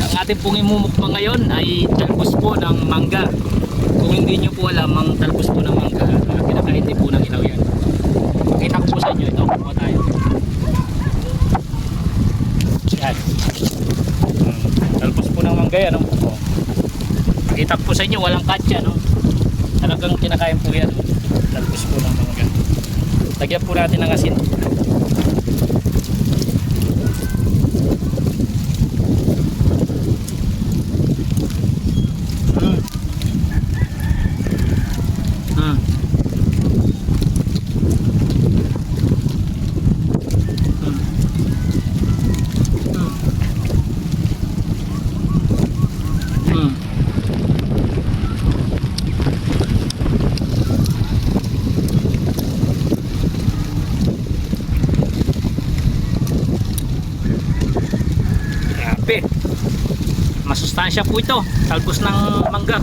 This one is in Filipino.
Ang ating pong imumukbang ngayon ay talbos po ng mangga. Kung hindi nyo po alam, ang talbos po ng mangga, kinakain din po ng ilaw yan. Pakita ko po sa inyo ito. Kuha tayo. Yan. Talbos po ng mangga yan. Pakita ko po sa inyo, walang katya. No? Talagang kinakain po yan. Talbos po ng mangga. Lagyan po natin ng asin. Grabe, masustansya po ito, talbos ng mangga.